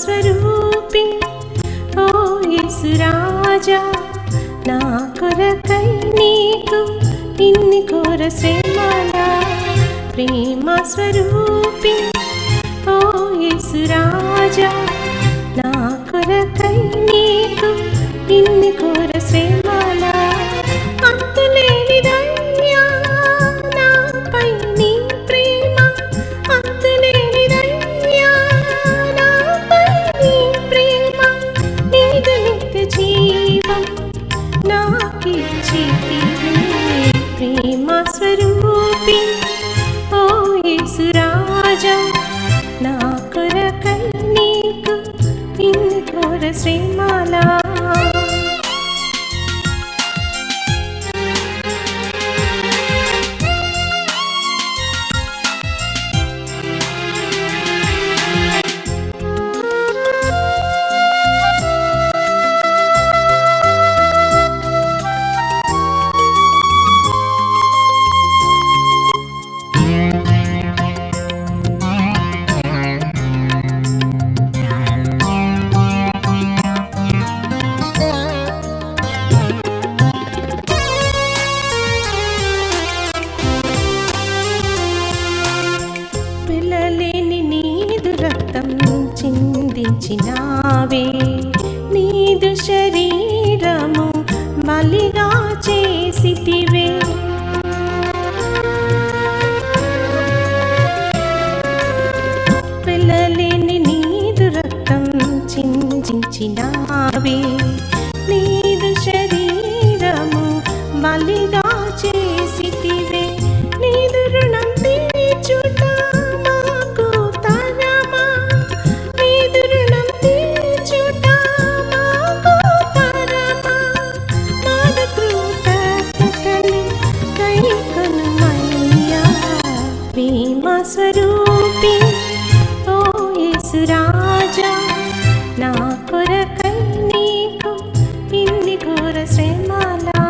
స్వరూపి ఓ యేసు రాజా, నా కొరకై నీకు ఇన్ని ఘోర శ్రమలా. ప్రేమ స్వరూపి ఓ యేసు రాజా, నా కొరకై నీకు ఇన్ని ఘోర శ్రమలా. అంతులేనిదయ్యా నాపై నీ ప్రేమ, అంతులేనిదయ్యా నాపై నీ ప్రేమ. నీదు నిత్య జీవం నాకిచ్చితివే. ప్రేమ స్వరూపి ఓ యేసు రాజా, నా కొరకై నీకు ఇన్ని ఘోర శ్రమలా. పిల్లలేని నీదు రక్తం చిందించినావే, నీదు శరీరము బలిగా చేసితివే. పిల్లలేని నీదు రక్తం చిందించినావే, నీదు శరీరము బలిగా చేసితివే. నీదు రుణం తీర్చుట మాకు తరమా, నీదు రుణం తీర్చుట మాకు తరమా. నాదు కృతజ్ఞతలు కైకొనుమయ్యా. ప్రేమ స్వరూపి ఓ యేసు రాజా, నా కొరకై నీకు ఇన్ని ఘోర శ్రమలా.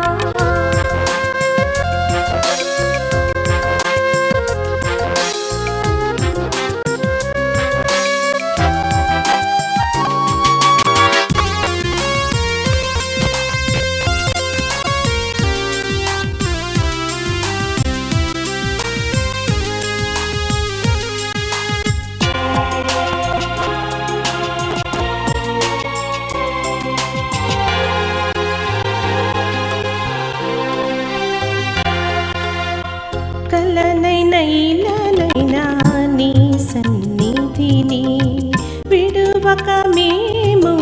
కలనైనా ఇలానైనా నీ సన్నిధిని విడువక మేము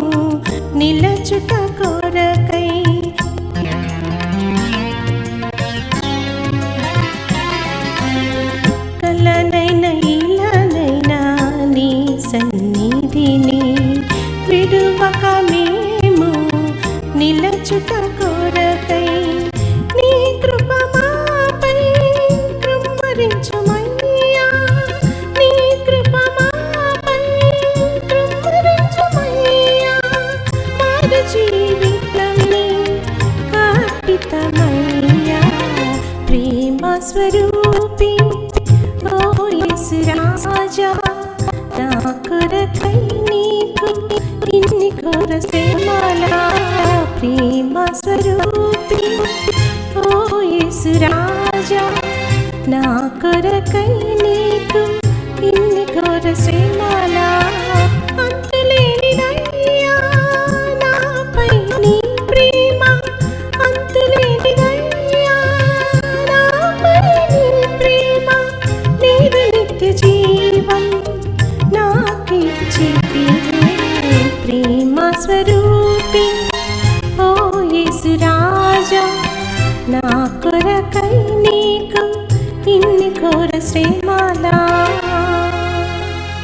నిలచుట కొరకై. కలనైనా ఇలానైనా నీ సన్నిధిని విడువక మేము నిలచుట కొరకై. నీ కృప మాపై కృమ్మరించుమయ్యా, నీ కృప మాపై కృమ్మరించుమయ్యా. మాది జీవితమే కల్పితమయ్యా. ప్రేమ స్వరూపి ఓ యేసు రాజా, నా కొరకై నీకు ఇన్ని ఘోర శ్రమలా. ప్రేమ స్వరూపి ఓ యేసు రాజా, నా కొరకై నీకు ఇన్ని ఘోర శ్రమలా. అంతులేనిదయ్యా నాపై నీ ప్రేమ, అంతులేనిదయ్యా నాపై నీ ప్రేమ. నీదు నిత్య జీవం నాకిచ్చితివే. ప్రేమ స్వరూపి ఓ యేసు రాజా, నా కొరకై నీకు ఇన్ని ఘోర శ్రమలా.